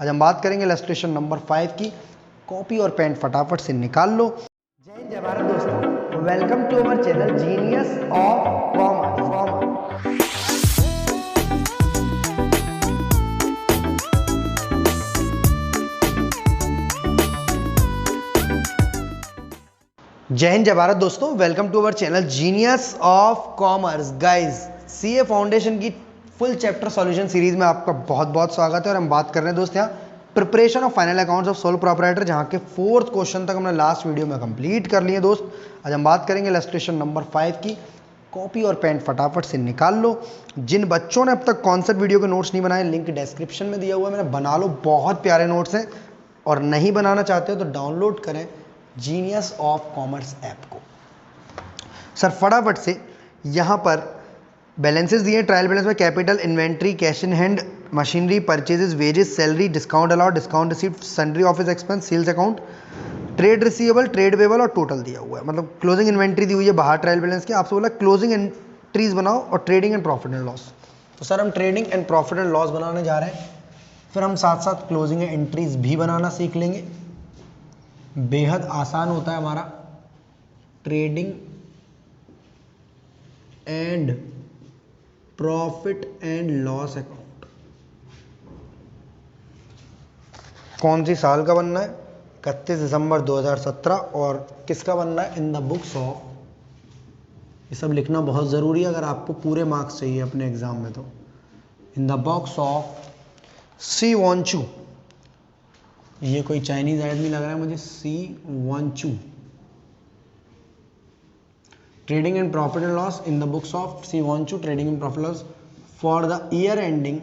आज हम बात करेंगे इलस्ट्रेशन नंबर 5 की। कॉपी और पेन फटाफट से निकाल लो। जय हिंद जय भारत दोस्तों, welcome to our channel Genius of Commerce. जय हिंद जय भारत दोस्तों, welcome to our channel Genius of Commerce. Guys, CA foundation की फुल चैप्टर सॉल्यूशन सीरीज में आपका बहुत बहुत स्वागत है। और हम बात कर रहे हैं दोस्त यहाँ preparation of final accounts of sole proprietor, जहाँ के 4th क्वेश्चन तक हमने लास्ट वीडियो में कंप्लीट कर लिए दोस्त। आज हम बात करेंगे इलस्ट्रेशन नंबर 5 की। कॉपी और पेन फटाफट से निकाल लो। जिन बच्चों ने अब तक कॉन्सेप्ट वीडियो के नोट्स नहीं बनाए, लिंक डिस्क्रिप्शन में दिया हुआ है, मैंने बना लो। बहुत प्यारे नोट्स हैं। और नहीं बनाना चाहते हो तो डाउनलोड करें जीनियस ऑफ कॉमर्स ऐप को। सर फटाफट से यहाँ पर बैलेंसेस दिए, ट्रायल बैलेंस में capital, inventory, cash in hand, machinery, purchases, wages, salary, discount allowed, discount received, sundry office expense, sales account, trade receivable, trade payable और total दिया हुआ है। मतलब क्लोजिंग इन्वेंट्री दी हुई है बाहर ट्रायल बैलेंस की। आपसे बोला क्लोजिंग एंट्रीज बनाओ और trading and profit and loss. तो सर हम trading and profit and loss बनाने जा रहे हैं। फिर हम साथ साथ क्लोजिंग एंट्रीज भी बनाना सीख लेंगे। बेहद आसान होता है हमारा trading and profit and loss account. कौन सी साल का बनना है? 31 दिसंबर 2017। और किसका बनना है? इन द बुक्स ऑफ। ये सब लिखना बहुत ज़रूरी है अगर आपको पूरे मार्क्स चाहिए अपने एग्जाम में। तो in the books of Si Wonchu. ये कोई चाइनीज आदमी लग रहा है मुझे। Si Wonchu. Trading and profit and loss in the books of Si Wonchu, trading and profit loss for the year ending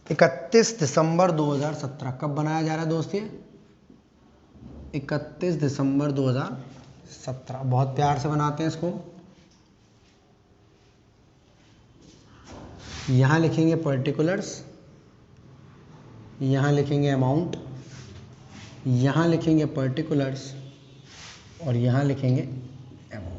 31 December 2017। कब बनाया जा रहा है दोस्त? ये 31 दिसंबर 2017। बहुत प्यार से बनाते हैं इसको। यहां लिखेंगे पर्टिकुलर्स, यहां लिखेंगे अमाउंट, यहां लिखेंगे पर्टिकुलर्स और यहां लिखेंगे अमाउंट।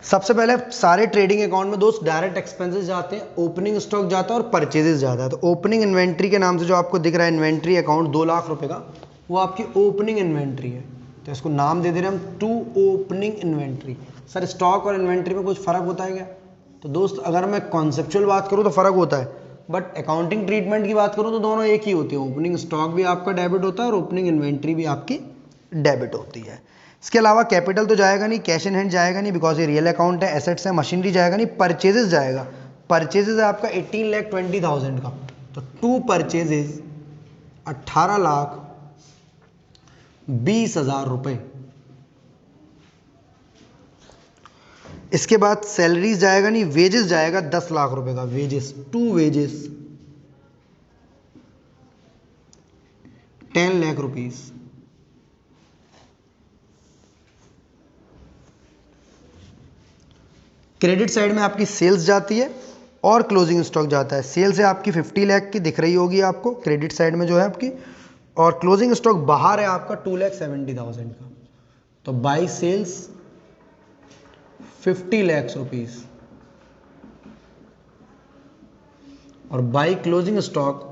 सबसे पहले सारे ट्रेडिंग अकाउंट में दोस्त डायरेक्ट एक्सपेंसेस जाते हैं, ओपनिंग स्टॉक जाता है और परचेजेस जाता है। तो ओपनिंग इन्वेंट्री के नाम से जो आपको दिख रहा है इन्वेंट्री अकाउंट 2 लाख रुपए का, वो आपकी ओपनिंग इन्वेंट्री है। तो इसको नाम दे दे रहे हैं हम to opening inventory. Sir stock और इन्वेंट्री में कुछ फर्क होता है क्या? तो दोस्त अगर मैं कॉन्सेप्चुअल बात करूँ तो फर्क होता है, बट अकाउंटिंग ट्रीटमेंट की बात करूँ तो दोनों एक ही होती है। ओपनिंग स्टॉक भी आपका डेबिट होता है और ओपनिंग इन्वेंट्री भी आपकी डेबिट होती है। इसके अलावा कैपिटल तो जाएगा नहीं, कैश इन हैंड जाएगा नहीं बिकॉज ये रियल अकाउंट है, एसेट्स है। मशीनरी जाएगा नहीं, परचेजेस जाएगा। परचेजेस है आपका 18,20,000 का। तो टू परचेजेस 18,20,000 रुपए। इसके बाद सैलरीज जाएगा नहीं, वेजेस जाएगा 10 लाख रुपए का। Wages, to wages 10 lakh rupees. Credit side में आपकी सेल्स जाती है और क्लोजिंग स्टॉक जाता है। सेल्स है आपकी 50 लाख की, दिख रही होगी आपको क्रेडिट साइड में जो है आपकी, और क्लोजिंग स्टॉक बाहर है आपका 2,70,000 का। तो बाई सेल्स 50 लाख रुपीज और बाई क्लोजिंग स्टॉक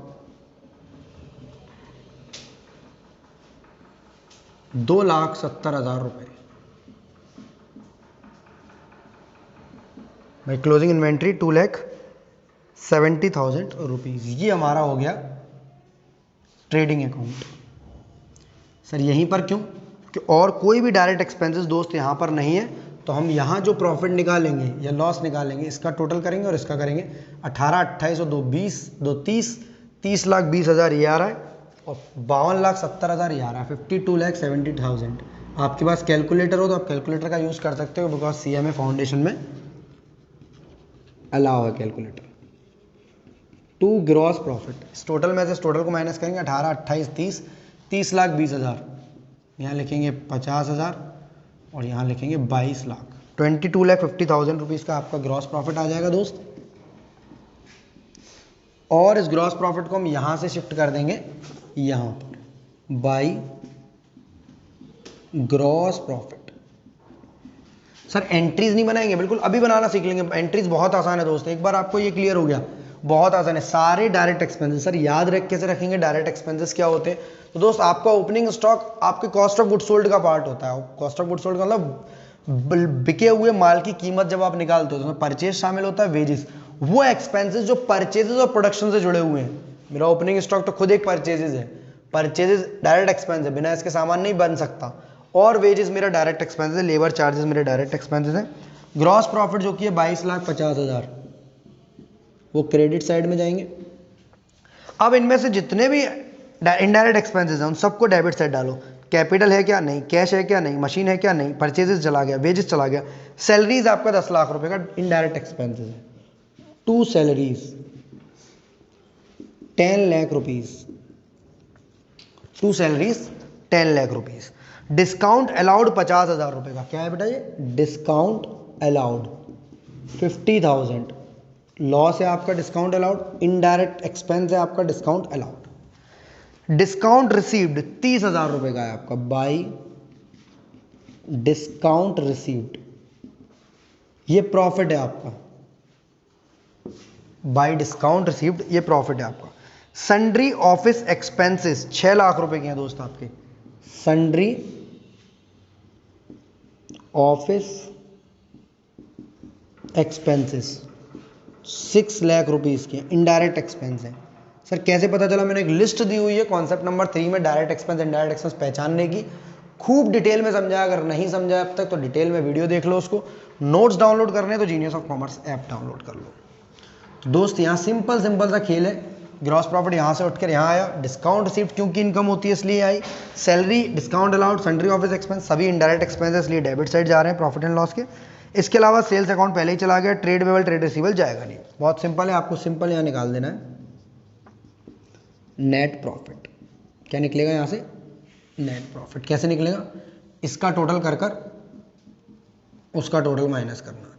2,70,000 रुपए। भाई क्लोजिंग इन्वेंट्री 2,70,000 रुपीज। ये हमारा हो गया ट्रेडिंग अकाउंट। सर यहीं पर क्यों? कि और कोई भी डायरेक्ट एक्सपेंसेस दोस्त यहाँ पर नहीं है। तो हम यहाँ जो प्रॉफिट निकालेंगे या लॉस निकालेंगे, इसका टोटल करेंगे और इसका करेंगे। 18, 28 और 2 20, 2 30, 30,20,000 ये आ रहा है और 52,70,000 ये आ रहा है। 52,70,000। आपके पास कैलकुलेटर हो तो आप कैलकुलेटर का यूज कर सकते हो बिकॉज सीएमए फाउंडेशन में अलाउ है कैलकुलेटर। टू ग्रॉस प्रॉफिट, इस टोटल में से इस टोटल को माइनस करेंगे। 18, 28, 30, 30,20,000 यहाँ लिखेंगे 50,000 और यहाँ लिखेंगे 22 लाख। 22,50,000 रुपीज़ का आपका ग्रॉस प्रॉफिट आ जाएगा दोस्त। और इस ग्रॉस प्रॉफिट को हम यहाँ से शिफ्ट कर देंगे यहाँ पर by gross profit. Sir entries नहीं बनाएंगे? बिल्कुल, अभी बनाना सीख लेंगे। एंट्रीज बहुत आसान है दोस्त, एक बार आपको ये क्लियर हो गया, बहुत आसान है। सारे डायरेक्ट एक्सपेंसेस, सर याद रख कैसे रखेंगे डायरेक्ट एक्सपेंसेस क्या होते हैं? तो दोस्त आपका ओपनिंग स्टॉक आपके कॉस्ट ऑफ गुड सोल्ड का पार्ट होता है। कॉस्ट ऑफ गुड सोल्ड का मतलब बिके हुए माल की कीमत जब आप निकालते हो तो उसमें परचेज शामिल होता है, वेजेस, वो एक्सपेंसेस जो परचेजेस और प्रोडक्शन से जुड़े हुए हैं। मेरा ओपनिंग स्टॉक तो खुद एक परचेजेस है, परचेजेस डायरेक्ट एक्सपेंस है, बिना इसके सामान नहीं बन सकता। और वेजेस मेरा डायरेक्ट एक्सपेंसेस है, लेबर चार्जेस मेरे डायरेक्ट एक्सपेंसेस हैं। ग्रॉस प्रॉफिट जो कि है 22,50,000, वो क्रेडिट साइड में जाएंगे। अब इनमें से जितने भी इनडायरेक्ट एक्सपेंसेस हैं उन सबको डेबिट साइड डालो। कैपिटल है क्या? नहीं। कैश है क्या? नहीं। मशीन है क्या? नहीं। परचेजेस चला गया, वेजेस चला गया। सैलरीज आपका 10 लाख रुपए का इनडायरेक्ट एक्सपेंसेस है। 2 salaries 10 lakh rupees, 2 salaries 10 lakh rupees. Discount allowed 50,000 रुपए का। क्या है बेटा ये? Discount allowed 50,000। लॉस है आपका डिस्काउंट अलाउड, इनडायरेक्ट एक्सपेंस है आपका डिस्काउंट अलाउड। डिस्काउंट रिसीव्ड 30,000 रुपए का है आपका बाई डिस्काउंट रिसीव्ड, ये प्रॉफिट है आपका। बाई डिस्काउंट रिसीव्ड ये प्रॉफिट है आपका। सन्ड्री ऑफिस एक्सपेंसेस 6 लाख रुपए के हैं दोस्त आपके। Sundry office expenses 6 lakh rupees के इनडायरेक्ट एक्सपेंस है। सर कैसे पता चला? मैंने एक लिस्ट दी हुई है कॉन्सेप्ट नंबर 3 में, डायरेक्ट एक्सपेंस इनडायरेक्ट एक्सपेंस पहचानने की। खूब डिटेल में समझाया, अगर नहीं समझा अब तक तो डिटेल में वीडियो देख लो उसको। नोट्स डाउनलोड करने तो genius of Commerce app download कर लो। तो दोस्त यहाँ सिंपल सा खेल है। ग्रॉस प्रॉफिट यहाँ से उठकर यहाँ आया, डिस्काउंट रिसीव्ड क्योंकि इनकम होती है इसलिए आई, salary, discount allowed, sundry office expense सभी इनडायरेक्ट एक्सपेंस है इसलिए डेबिट साइड जा रहे हैं प्रॉफिट एंड लॉस के। इसके अलावा सेल्स अकाउंट पहले ही चला गया, ट्रेड पेबल ट्रेड रिसीवेबल जाएगा नहीं। बहुत सिंपल है, आपको सिंपल यहाँ निकाल देना है नेट प्रॉफिट। क्या निकलेगा यहाँ से? Net profit. कैसे निकलेगा? इसका टोटल कर उसका टोटल माइनस करना।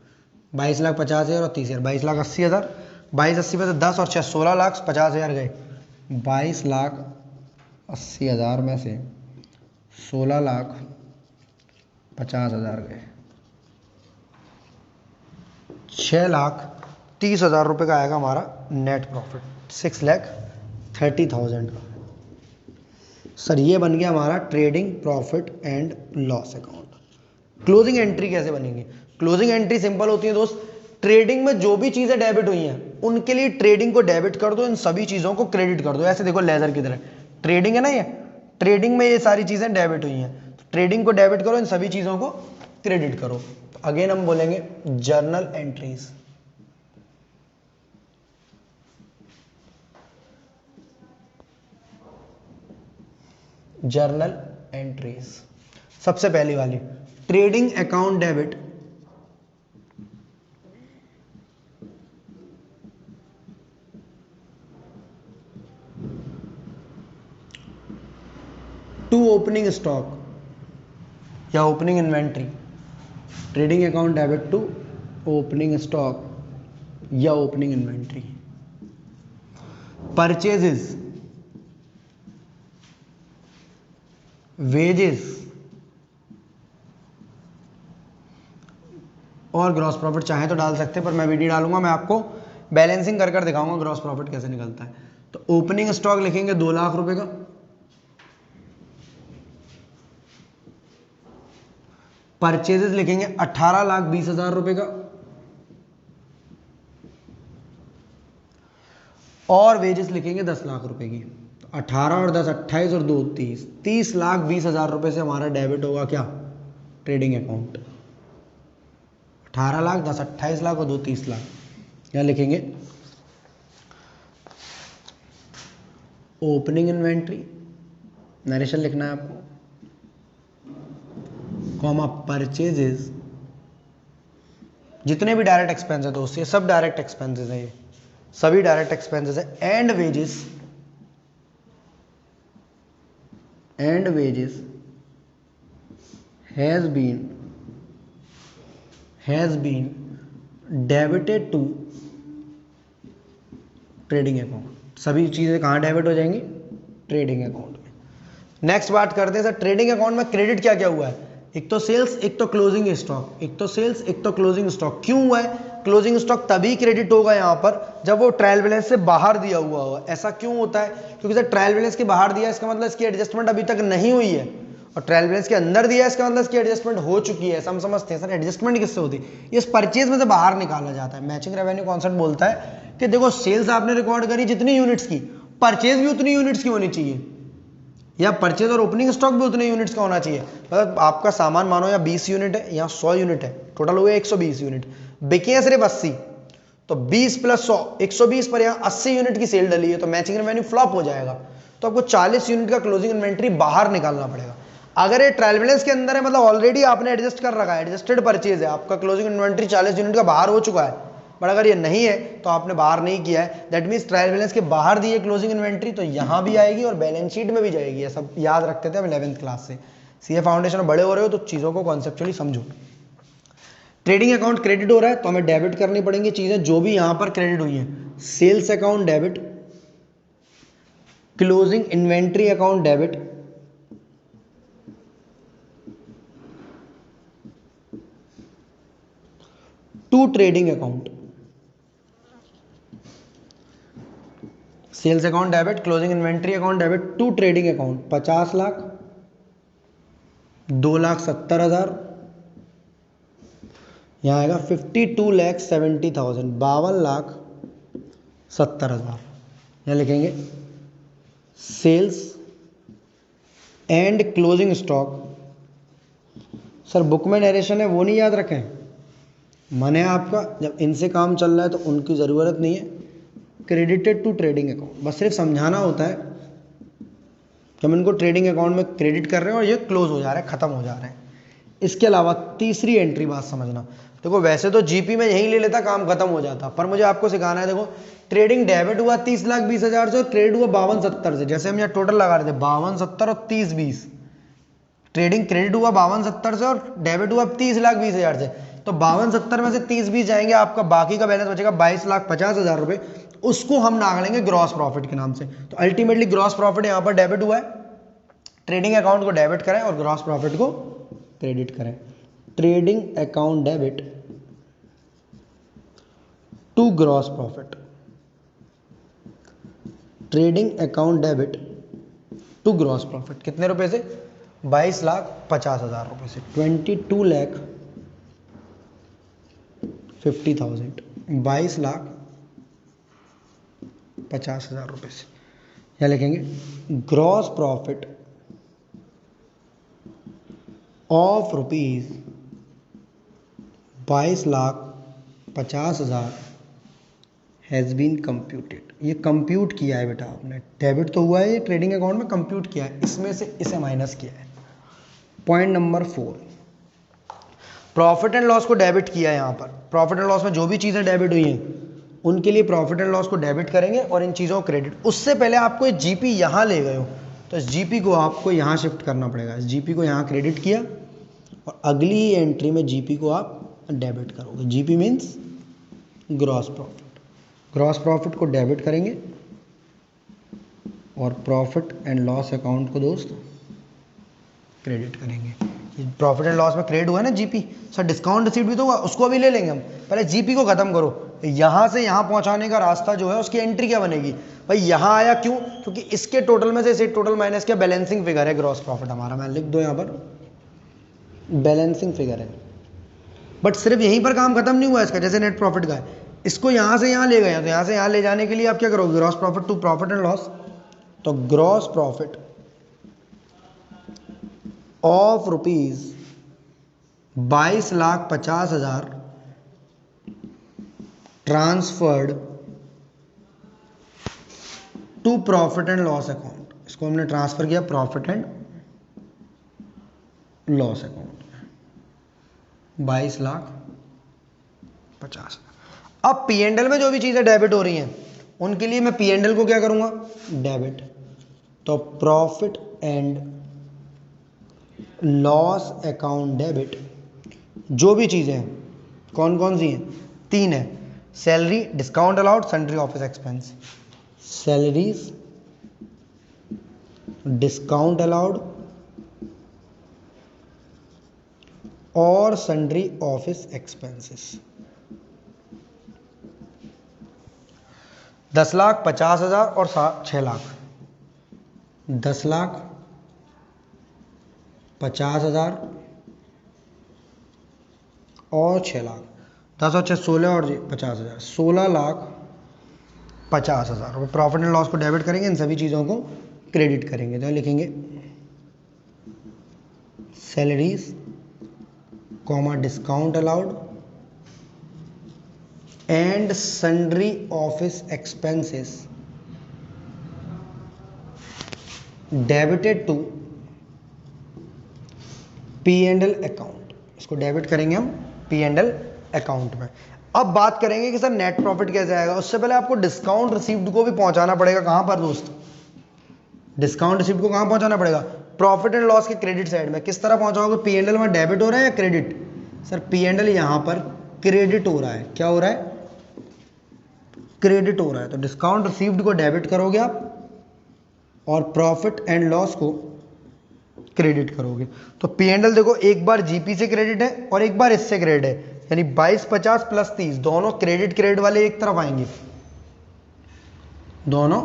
22,50,000 और 30,000, 22,80,000, 22,80 में से 10 और 6 16 लाख 50,000 गए। 22,80,000 में से 16,50,000 गए। 6,30,000 रुपये का आएगा हमारा नेट प्रॉफिट, 6,30,000 का। सर ये बन गया हमारा trading profit and loss account. Closing entry कैसे बनेगी? क्लोजिंग एंट्री सिंपल होती है दोस्त, ट्रेडिंग में जो भी चीजें डेबिट हुई हैं उनके लिए ट्रेडिंग को डेबिट कर दो, इन सभी चीजों को क्रेडिट कर दो। ऐसे देखो लेजर की तरह ट्रेडिंग है ना, ये ट्रेडिंग में ये सारी चीजें डेबिट हुई हैं, तो ट्रेडिंग को डेबिट करो, इन सभी चीजों को क्रेडिट करो। तो अगेन हम बोलेंगे जर्नल एंट्रीज। जर्नल एंट्रीज सबसे पहली वाली, trading account debit to opening stock या opening inventory. Trading account debit to opening stock या ओपनिंग इन्वेंट्री। परचेजेस, वेजेस और ग्रॉस प्रॉफिट चाहे तो डाल सकते हैं, पर मैं भी नहीं डालूंगा, मैं आपको बैलेंसिंग कर दिखाऊंगा ग्रॉस प्रॉफिट कैसे निकलता है। तो ओपनिंग स्टॉक लिखेंगे 2 लाख रुपए का, परचेजेस लिखेंगे 18,20,000 रुपए का, और वेजेस लिखेंगे 10 लाख रुपए की। तो 18 और 10 28 और 2 30, 30,20,000 रुपए से हमारा डेबिट होगा क्या? Trading account. 18 लाख, 10 28 लाख और 2 30 लाख। क्या लिखेंगे? ओपनिंग इन्वेंट्री, नरेशन लिखना है आपको, कॉमा परचेजेस, जितने भी डायरेक्ट एक्सपेंस है दोस्त, ये सब डायरेक्ट एक्सपेंसेस है, ये सभी डायरेक्ट एक्सपेंसेस है, and wages has been debited to trading account. सभी चीजें कहाँ डेबिट हो जाएंगी? ट्रेडिंग अकाउंट में। नेक्स्ट बात करते हैं सर, ट्रेडिंग अकाउंट में क्रेडिट क्या क्या हुआ है? एक तो सेल्स, एक तो क्लोजिंग स्टॉक, एक तो सेल्स, एक तो क्लोजिंग स्टॉक। क्यों हुआ है? क्लोजिंग स्टॉक तभी क्रेडिट होगा यहाँ पर जब वो ट्रायल बैलेंस से बाहर दिया हुआ होगा। ऐसा क्यों होता है? क्योंकि सर ट्रायल बैलेंस के बाहर दिया, इसका मतलब इसकी एडजस्टमेंट अभी तक नहीं हुई है, और ट्रायल बैलेंस के अंदर दिया, इसका मतलब इसकी एडजस्टमेंट हो चुकी है। ऐसा हम समझते हैं। सर एडजस्टमेंट किससे होती है? इस परचेज में से बाहर निकाला जाता है। मैचिंग रेवेन्यू कॉन्सेप्ट बोलता है कि देखो सेल्स आपने रिकॉर्ड करी जितनी यूनिट्स की, परचेज भी उतनी यूनिट्स की होनी चाहिए, या परचेज और ओपनिंग स्टॉक भी उतने यूनिट्स का होना चाहिए। मतलब आपका सामान मानो या 20 यूनिट है या 100 यूनिट है, टोटल हुए 120 यूनिट, बिके हैं सिर्फ 80, तो 20 प्लस 100 120 पर यहाँ 80 यूनिट की सेल डली है, तो मैचिंग रेवेन्यू फ्लॉप हो जाएगा। तो आपको 40 यूनिट का क्लोजिंग इन्वेंट्री बाहर निकालना पड़ेगा। अगर ये ट्रायल बैलेंस के अंदर है, मतलब ऑलरेडी आपने एडजस्ट कर रखा है, एडजस्टेड परचेज है, आपका क्लोजिंग इन्वेंट्री 40 यूनिट का बाहर हो चुका है, बट अगर ये नहीं है तो आपने बाहर नहीं किया है, दैट मीन्स ट्रायल बैलेंस के बाहर दी है क्लोजिंग इन्वेंट्री, तो यहां भी आएगी और बैलेंस शीट में भी जाएगी। ये सब याद रखते थे हम 11th क्लास से। सीए फाउंडेशन में बड़े हो रहे हो तो चीजों को कॉन्सेप्चुअली समझो। ट्रेडिंग अकाउंट क्रेडिट हो रहा है तो हमें डेबिट करनी पड़ेंगी चीजें जो भी यहां पर क्रेडिट हुई है। Sales account debit, closing inventory account debit, to trading account. Sales account debit, closing inventory account debit, to trading account. 50 lakh, 2,70,000, यहाँ आएगा 52,70,000, 52,70,000। यहाँ लिखेंगे sales and closing stock. Sir book में नरेशन है वो नहीं याद रखें, मन है आपका, जब इनसे काम चल रहा है तो उनकी ज़रूरत नहीं है। क्रेडिटेड टू ट्रेडिंग अकाउंट, बस सिर्फ समझाना होता है कि हम इनको ट्रेडिंग अकाउंट में क्रेडिट कर रहे हैं और ये क्लोज हो जा रहा है, खत्म हो जा रहे हैं। इसके अलावा तीसरी एंट्री बात समझना। देखो वैसे तो जीपी में यही ले लेता, काम खत्म हो जाता, पर मुझे आपको सिखाना है। देखो ट्रेडिंग डेबिट हुआ 30,20,000 से और क्रेडिट हुआ 52,70 से। जैसे हम यहाँ टोटल लगा रहे थे 52,70 और 30,20, ट्रेडिंग क्रेडिट हुआ 52,70 से और डेबिट हुआ 30,20,000 से। तो 52,70 में से 30,20 जाएंगे, आपका बाकी का बैलेंस बचेगा 22,50,000 रुपए। उसको हम नाग लेंगे ग्रॉस प्रॉफिट के नाम से। तो अल्टीमेटली ग्रॉस प्रॉफिट यहाँ पर डेबिट हुआ है, ट्रेडिंग अकाउंट को डेबिट करें और ग्रॉस प्रॉफिट को क्रेडिट करें। Trading account debit to gross profit, trading account debit to gross profit. कितने रुपए से? 22,50,000 रुपए से। 22,50,000, 22,50,000 रुपए से। क्या लिखेंगे? Gross profit of rupees 22,50,000 has been computed. ये कंप्यूट किया है बेटा आपने, डेबिट तो हुआ है, ये ट्रेडिंग अकाउंट में कंप्यूट किया है, इसमें से इसे माइनस किया है। Point number 4, profit and loss को डेबिट किया है। यहाँ पर प्रॉफिट एंड लॉस में जो भी चीजें डेबिट हुई हैं उनके लिए प्रॉफिट एंड लॉस को डेबिट करेंगे और इन चीजों को क्रेडिट। उससे पहले आपको जीपी यहां ले गए हो तो इस जीपी को आपको यहां शिफ्ट करना पड़ेगा। इस जीपी को यहां क्रेडिट किया और अगली ही एंट्री में जीपी को आप डेबिट करोगे। GP means gross profit. Gross profit को डेबिट करेंगे और प्रॉफिट एंड लॉस अकाउंट को दोस्त क्रेडिट करेंगे। प्रॉफिट एंड लॉस में क्रेडिट हुआ है ना जीपी, सर डिस्काउंट रिसीट भी तो हुआ, उसको भी ले लेंगे हम। पहले जीपी को खत्म करो। यहां से यहां पहुंचाने का रास्ता जो है उसकी एंट्री क्या बनेगी भाई? यहां आया क्यों? क्योंकि इसके टोटल में से इसे टोटल माइनस किया, बैलेंसिंग फिगर है ग्रॉस प्रॉफिट हमारा। मैं लिख दो यहां पर बैलेंसिंग फिगर है। बट सिर्फ यहीं पर काम खत्म नहीं हुआ इसका, जैसे नेट प्रॉफिट का है, इसको यहां से यहां ले गए, तो यहां से यहां ले जाने के लिए आप क्या करोगे? Gross profit to profit and loss. तो gross profit of rupees 22,50,000 transferred to profit and loss account. इसको हमने ट्रांसफर किया प्रॉफिट एंड लॉस अकाउंट, 22,50,000। अब पी एंड एल में जो भी चीजें डेबिट हो रही हैं उनके लिए मैं पी एंड एल को क्या करूंगा? डेबिट। तो profit and loss account debit, जो भी चीज़ें हैं कौन कौन सी हैं, 3 है, salary, discount allowed, sundry office expense. Salaries, discount allowed और सन्ड्री ऑफिस एक्सपेंसेस। 10 लाख, 50,000 और 6 लाख। 10 लाख, 50,000 और 6 लाख। 10 और 6 16 और 50,000, 16 लाख 50,000 प्रॉफिट एंड लॉस को डेबिट करेंगे, इन सभी चीज़ों को क्रेडिट करेंगे। तो लिखेंगे salaries comma discount allowed and sundry office expenses debited to P&L account. इसको डेबिट करेंगे हम P&L अकाउंट में। अब बात करेंगे कि सर नेट प्रॉफिट कैसे आएगा। उससे पहले आपको डिस्काउंट रिसीव्ड को भी पहुंचाना पड़ेगा। कहां पर दोस्त, डिस्काउंट रिसीव्ड को कहां पहुंचाना पड़ेगा, प्रॉफिट एंड लॉस के क्रेडिट साइड में। किस तरह पहुंचाओगे, P&L में डेबिट हो रहा है या क्रेडिट, सर P&L यहां पर क्रेडिट हो रहा है। क्या हो रहा है, क्रेडिट हो रहा है। तो डिस्काउंट रिसीव्ड को डेबिट करोगे आप और प्रॉफिट एंड लॉस को क्रेडिट करोगे। तो P&L देखो, एक बार जीपी से क्रेडिट है और एक बार इससे क्रेडिट है, यानी 2250 प्लस 30 दोनों क्रेडिट वाले एक तरफ आएंगे, दोनों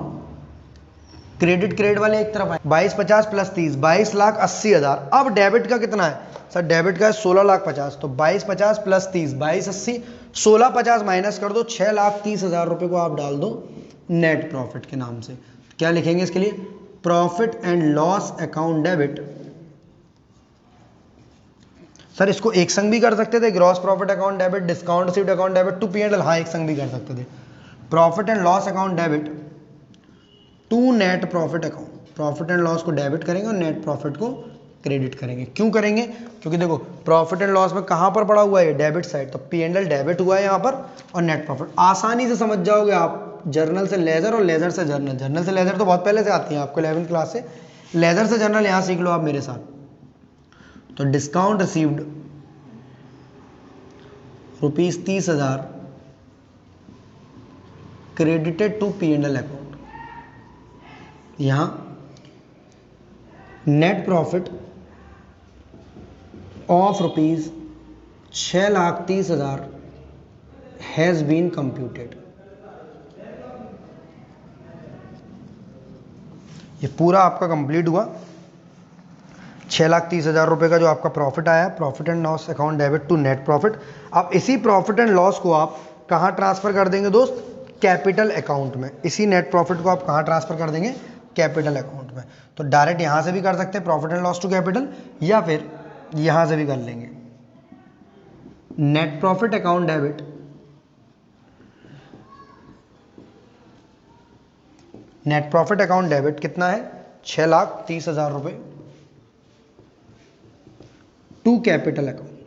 क्रेडिट वाले एक तरफ आएंगे। 2250 प्लस 30 22,80,000। अब डेबिट का कितना है, सर डेबिट का है 16,50,000। तो 2250 प्लस 30 2280, 1650 माइनस कर दो, 6,30,000 रुपए को आप डाल दो नेट प्रॉफिट के नाम से। क्या लिखेंगे इसके लिए, profit and loss account debit. Sir इसको एक संग भी कर सकते थे, gross profit account debit, discount received account debit to P&L। हाँ, एक संग भी कर सकते थे। Profit and loss account debit to net profit account. Profit and loss को डेबिट करेंगे और नेट प्रॉफिट को क्रेडिट करेंगे। क्यों करेंगे, क्योंकि देखो प्रॉफिट एंड लॉस में कहां पर पड़ा हुआ है, डेबिट साइड। तो P&L डेबिट हुआ है यहां पर और नेट प्रॉफिट। आसानी से समझ जाओगे आप, जर्नल से लेजर और लेजर से जर्नल। जर्नल से लेजर तो बहुत पहले से आती है आपको 11वीं क्लास से, लेजर से जर्नल यहां सीख लो आप मेरे साथ। तो discount received ₹30,000 credited to P&L account. यहां net profit of ₹6,30,000 has been computed. ये पूरा आपका कंप्लीट हुआ। 6,30,000 रुपए का जो आपका प्रॉफिट आया, profit and loss account debit to net profit. अब इसी प्रॉफिट एंड लॉस को आप कहां ट्रांसफर कर देंगे दोस्त, कैपिटल अकाउंट में। इसी नेट प्रॉफिट को आप कहां ट्रांसफर कर देंगे, कैपिटल अकाउंट में। तो डायरेक्ट यहां से भी कर सकते हैं profit and loss to capital, या फिर यहां से भी कर लेंगे। Net profit account debit net profit account debit कितना है, 6,30,000 रुपए टू कैपिटल अकाउंट।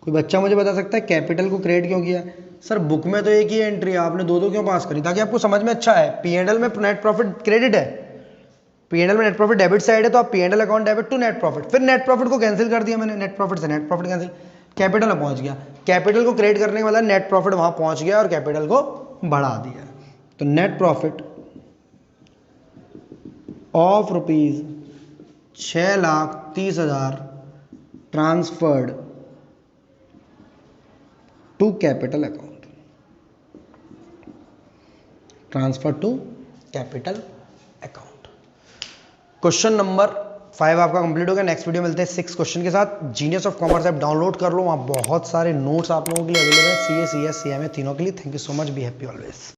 कोई बच्चा मुझे बता सकता है कैपिटल को क्रेडिट क्यों किया, सर बुक में तो एक ही एंट्री है, आपने दो क्यों पास करी, ताकि आपको समझ में अच्छा है। P&L में नेट प्रॉफिट क्रेडिट है, P&L में नेट प्रॉफिट डेबिट साइड है, तो आप P&L account debit to net profit. फिर नेट प्रॉफिट को कैंसिल कर दिया मैंने, नेट प्रॉफिट से नेट प्रॉफिट कैंसिल, कैपिटल में पहुंच गया। कैपिटल को क्रेडिट करने के बाद नेट प्रॉफिट वहां पहुंच गया और कैपिटल को बढ़ा दिया। तो net profit of ₹6,30,000 transferred to capital account, transfer to capital account. Question number 5 आपका कंप्लीट हो गया। नेक्स्ट वीडियो मिलते हैं 6 क्वेश्चन के साथ। Genius of Commerce app download कर लो, वहां बहुत सारे नोट्स आप लोगों के लिए अवेलेबल है, CA CS CMA तीनों के लिए। Thank you so much, be happy always.